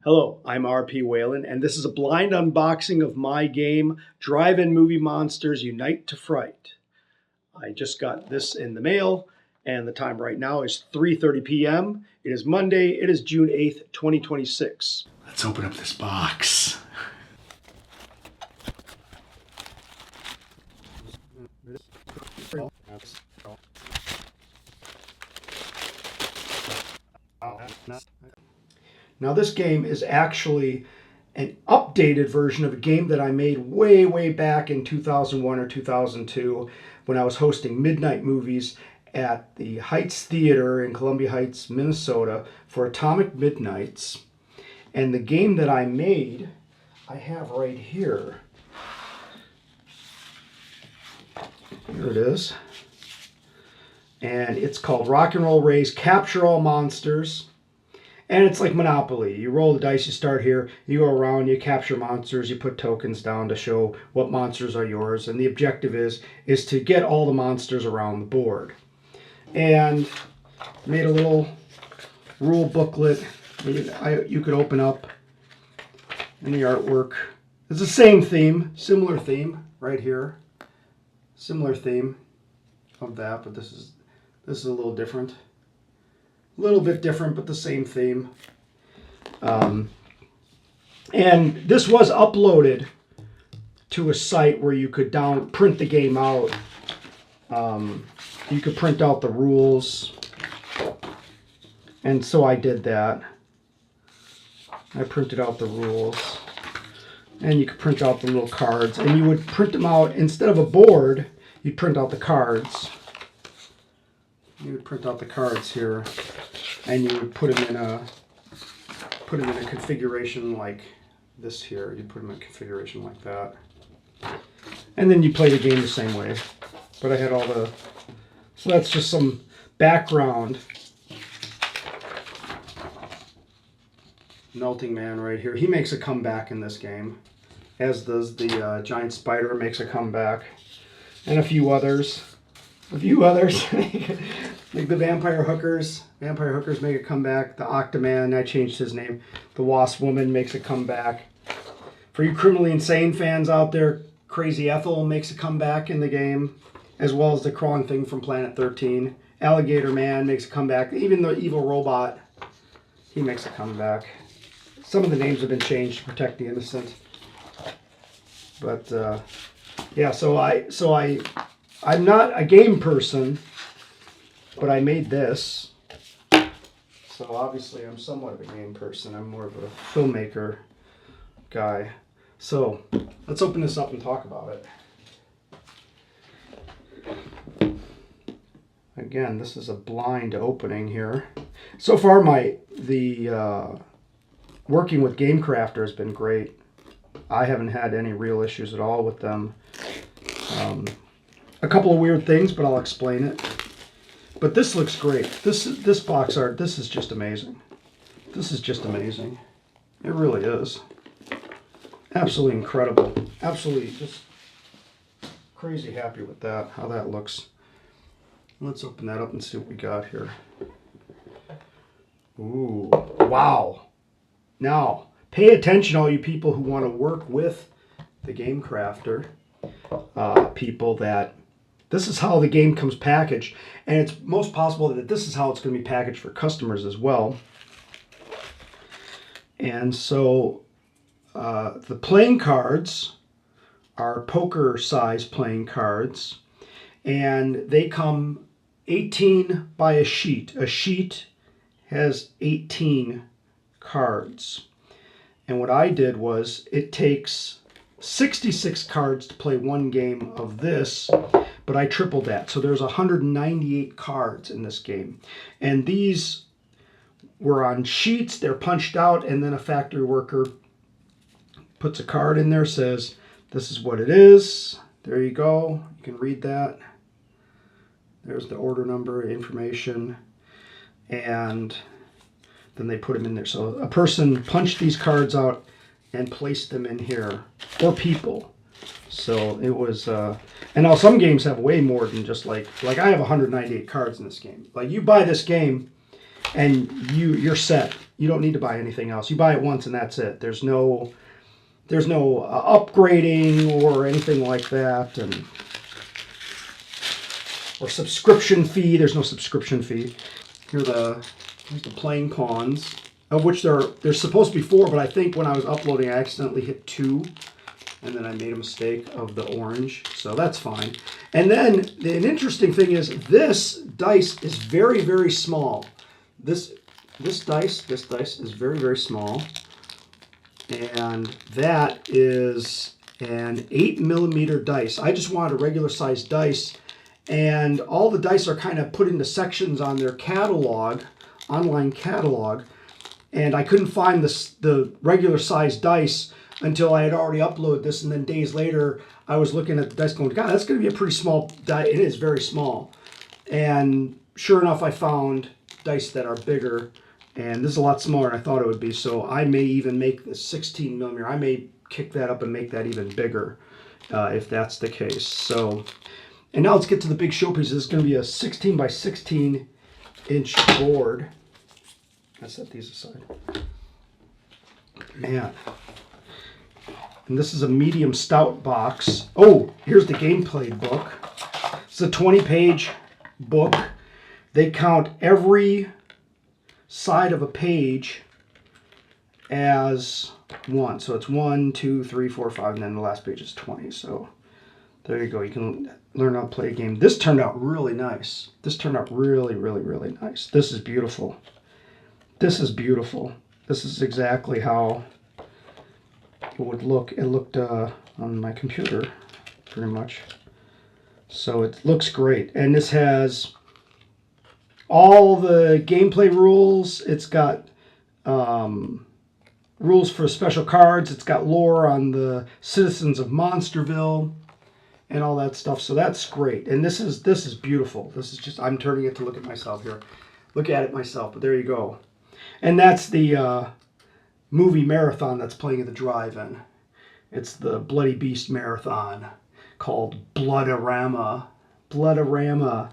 Hello, I'm RP Whalen, and this is a blind unboxing of my game, Drive-In Movie Monsters Unite to Fright. I just got this in the mail, and the time right now is 3:30 p.m. It is Monday, it is June 8th, 2026. Let's open up this box. Now this game is actually an updated version of a game that I made way back in 2001 or 2002 when I was hosting midnight movies at the Heights Theater in Columbia Heights, Minnesota for Atomic Midnights. And the game that I made, I have right here. Here it is. And it's called Rock and Roll Race Capture All Monsters. And it's like Monopoly. You roll the dice, you start here, you go around, you capture monsters, you put tokens down to show what monsters are yours. And the objective is to get all the monsters around the board. And made a little rule booklet you could open up in the artwork. It's the same theme, similar theme right here. Similar theme of that, but this is a little different. A little bit different, but the same theme. And this was uploaded to a site where you could print the game out. You could print out the rules. And so I did that. I printed out the rules. And you could print out the little cards. And you would print them out, instead of a board, you'd print out the cards. You would print out the cards here, and you would put them in a configuration like this here. You put them in a configuration like that, and then you play the game the same way. But I had all the, so that's just some background. Melting Man right here. He makes a comeback in this game, as does the Giant Spider makes a comeback, and a few others. Like the Vampire Hookers. Vampire Hookers make a comeback. The Octoman, I changed his name. The Wasp Woman makes a comeback. For you criminally insane fans out there, Crazy Ethel makes a comeback in the game, as well as the crawling thing from Planet 13. Alligator Man makes a comeback. Even the evil robot, he makes a comeback. Some of the names have been changed to protect the innocent. But yeah, so I'm not a game person, but I made this. So obviously I'm somewhat of a game person. I'm more of a filmmaker guy. So let's open this up and talk about it. Again, this is a blind opening here. So far working with GameCrafter has been great. I haven't had any real issues at all with them. A couple of weird things, but I'll explain it. But this looks great. This box art, this is just amazing. This is just amazing. It really is. Absolutely incredible. Absolutely just crazy happy with that, how that looks. Let's open that up and see what we got here. Ooh, wow. Now, pay attention, all you people who want to work with the GameCrafter people, that this is how the game comes packaged, and it's most possible that this is how it's going to be packaged for customers as well. And so the playing cards are poker size playing cards, and they come 18 by a sheet. A sheet has 18 cards. And what I did was, it takes 66 cards to play one game of this, but I tripled that. So there's 198 cards in this game. And these were on sheets, they're punched out, and then a factory worker puts a card in there, says, this is what it is. There you go. You can read that. There's the order number, information, and then they put them in there. So a person punched these cards out and placed them in here, or people. So it was, and now some games have way more than just like I have 198 cards in this game. Like, you buy this game and you're set. You don't need to buy anything else. You buy it once and that's it. There's no upgrading or anything like that, and or subscription fee. There's no subscription fee. Here's the playing pawns, of which there's supposed to be 4, but I think when I was uploading I accidentally hit 2, and then I made a mistake of the orange, so that's fine. And then an interesting thing is this dice is very, very small. This dice is very, very small, and that is an 8mm dice. I just wanted a regular size dice, and all the dice are kind of put into sections on their catalog, online catalog, and I couldn't find the regular size dice until I had already uploaded this, and then days later I was looking at the dice going, God, that's going to be a pretty small die. It is very small. And sure enough, I found dice that are bigger, and this is a lot smaller than I thought it would be, so I may even make the 16mm. I may kick that up and make that even bigger if that's the case. So, and now let's get to the big showpiece. This is going to be a 16 by 16 inch board. I set these aside. Man. And this is a medium stout box. Oh, here's the gameplay book. It's a 20-page book. They count every side of a page as one. So it's 1, 2, 3, 4, 5, and then the last page is 20. So there you go. You can learn how to play a game. This turned out really nice. This turned out really, really, really nice. This is beautiful. This is beautiful. This is exactly how it would look. It looked on my computer, pretty much. So it looks great. And this has all the gameplay rules. It's got rules for special cards. It's got lore on the citizens of Monsterville and all that stuff. So that's great. And this is beautiful. This is just, I'm turning it to look at myself here. Look at it myself, but there you go. And that's the movie marathon that's playing at the drive-in. It's the Bloody Beast marathon called Bloodorama. Bloodorama,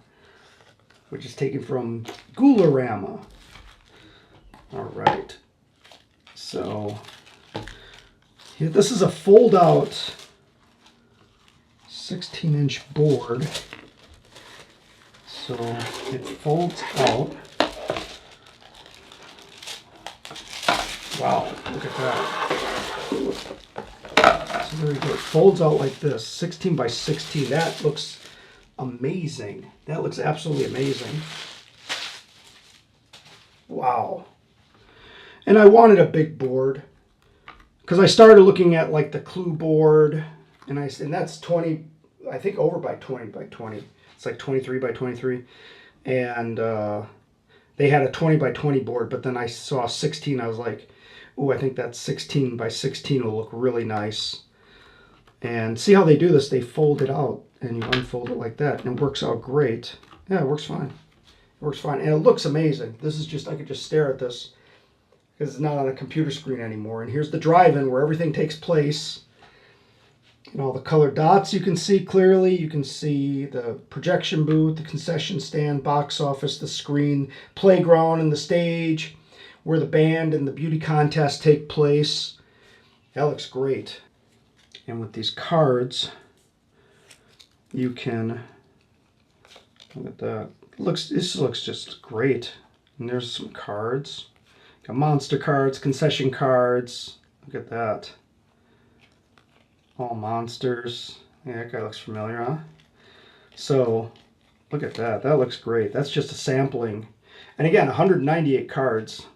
which is taken from Ghoulorama. All right. So yeah, this is a fold-out 16-inch board. So it folds out. Wow, look at that. So there you go. It folds out like this, 16 by 16. That looks amazing. That looks absolutely amazing. Wow. And I wanted a big board because I started looking at like the Clue board, and that's 20, I think over by 20 by 20. It's like 23 by 23, and they had a 20 by 20 board, but then I saw 16. I was like, oh, I think that 16 by 16 will look really nice. And see how they do this? They fold it out, and you unfold it like that, and it works out great. Yeah, it works fine. It works fine, and it looks amazing. This is just, I could just stare at this because it's not on a computer screen anymore. And here's the drive-in where everything takes place. And all the colored dots you can see clearly. You can see the projection booth, the concession stand, box office, the screen, playground, and the stage where the band and the beauty contest take place. That looks great. And with these cards, you can, look at that. This looks just great. And there's some cards. Got monster cards, concession cards. Look at that. All monsters. Yeah, that guy looks familiar, huh? So, look at that. That looks great. That's just a sampling. And again, 198 cards.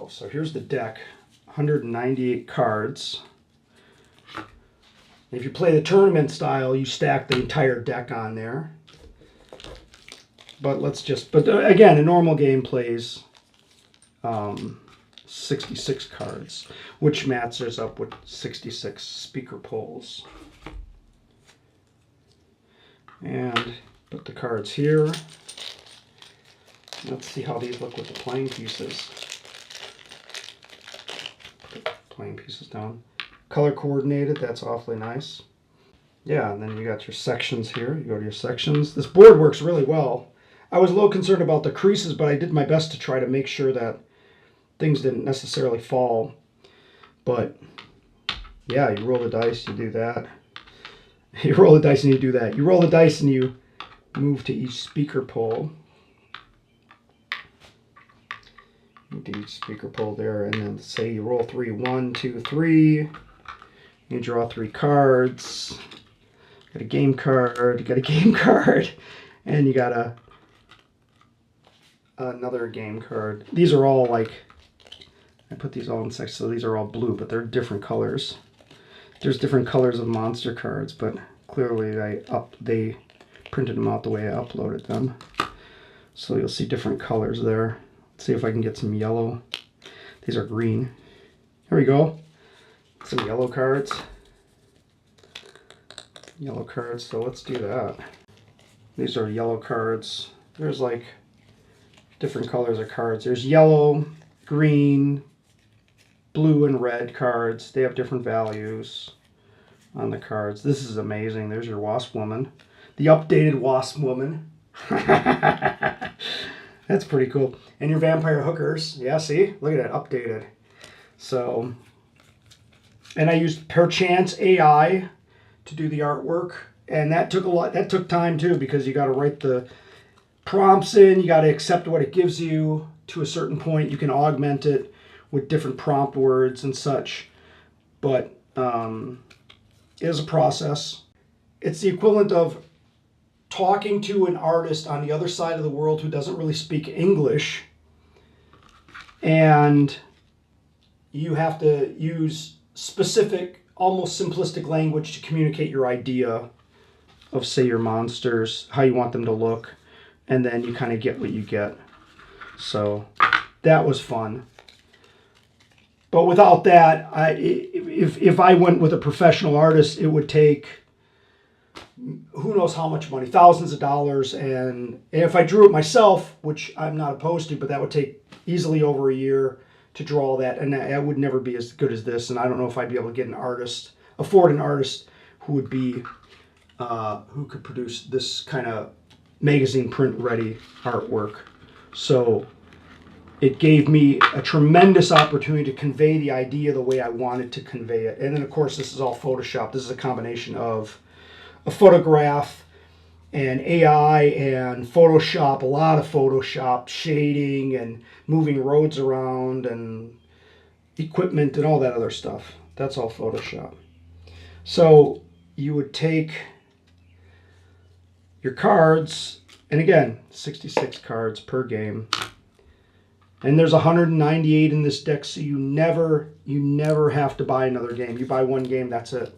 So here's the deck. 198 cards. If you play the tournament style, you stack the entire deck on there. But again, a normal game plays 66 cards, which matches up with 66 speaker poles. And put the cards here. Let's see how these look with the playing pieces. Put the playing pieces down. Color coordinated, that's awfully nice. Yeah, and then you got your sections here. You go to your sections. This board works really well. I was a little concerned about the creases, but I did my best to try to make sure that things didn't necessarily fall. But yeah, you roll the dice, you do that. You roll the dice and you do that. You roll the dice and you move to each speaker pole. Move to each speaker pole there, and then say you roll 3. 1, 2, 3. You draw 3 cards. Got a game card. You got a game card, and you got another game card. These are all like, I put these all in sections, so these are all blue, but they're different colors. There's different colors of monster cards, but clearly they printed them out the way I uploaded them. So you'll see different colors there. Let's see if I can get some yellow. These are green. There we go. Some yellow cards. Yellow cards, so let's do that. These are yellow cards. There's like different colors of cards. There's yellow, green, blue, and red cards. They have different values on the cards. This is amazing. There's your Wasp Woman. The updated Wasp Woman. That's pretty cool. And your Vampire Hookers. Yeah, see? Look at that, updated. So, and I used Perchance AI to do the artwork. And that took time too, because you got to write the prompts in, you got to accept what it gives you to a certain point. You can augment it with different prompt words and such. But it is a process. It's the equivalent of talking to an artist on the other side of the world who doesn't really speak English, and you have to use specific, almost simplistic language to communicate your idea of, say, your monsters, how you want them to look, and then you kind of get what you get. So that was fun. But without that, if I went with a professional artist, it would take who knows how much money, thousands of dollars. And if I drew it myself, which I'm not opposed to, but that would take easily over a year to draw all that. And that would never be as good as this. And I don't know if I'd be able to get afford an artist who would be, who could produce this kind of magazine print ready artwork. So it gave me a tremendous opportunity to convey the idea the way I wanted to convey it. And then of course, this is all Photoshop. This is a combination of a photograph and AI and Photoshop, a lot of Photoshop, shading and moving roads around and equipment and all that other stuff. That's all Photoshop. So you would take your cards, and again, 66 cards per game. And there's 198 in this deck, so you never have to buy another game. You buy one game, that's it.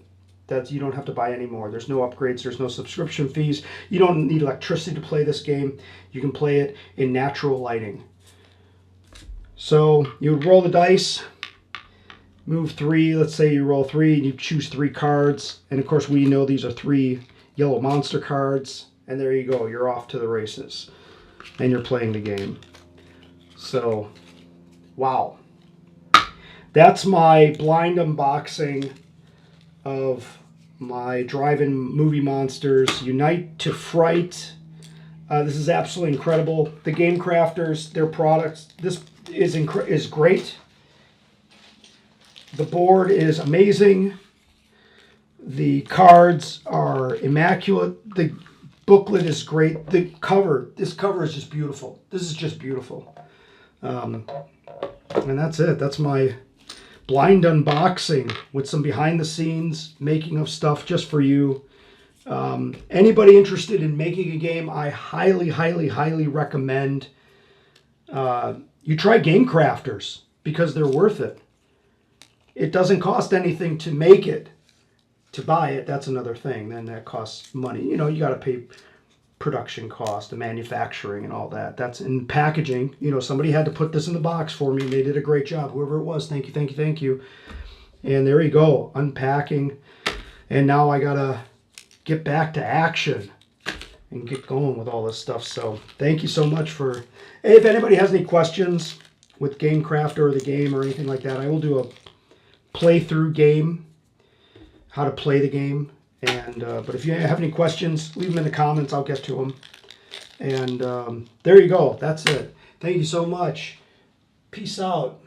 You don't have to buy any more. There's no upgrades. There's no subscription fees. You don't need electricity to play this game. You can play it in natural lighting. So you would roll the dice, move 3. Let's say you roll 3 and you choose 3 cards. And of course, we know these are 3 yellow monster cards. And there you go. You're off to the races. And you're playing the game. So, wow. That's my blind unboxing of my drive-in movie monsters. Unite to Fright. This is absolutely incredible. The Game Crafters, their products, this is great. The board is amazing. The cards are immaculate. The booklet is great. This cover is just beautiful. This is just beautiful. And that's it. That's my blind unboxing with some behind the scenes making of stuff just for you. Anybody interested in making a game, I highly, highly, highly recommend you try Game Crafters, because they're worth it. It doesn't cost anything to make it. To buy it, that's another thing. Then that costs money. You know, you got to pay production cost, the manufacturing and all that. That's in packaging. You know, somebody had to put this in the box for me and they did a great job. Whoever it was, thank you, thank you, thank you. And there you go, unpacking. And now I gotta get back to action and get going with all this stuff. So thank you so much for, if anybody has any questions with Game Crafter or the game or anything like that, I will do a playthrough game, how to play the game. And but if you have any questions, leave them in the comments. I'll get to them. And there you go. That's it. Thank you so much. Peace out.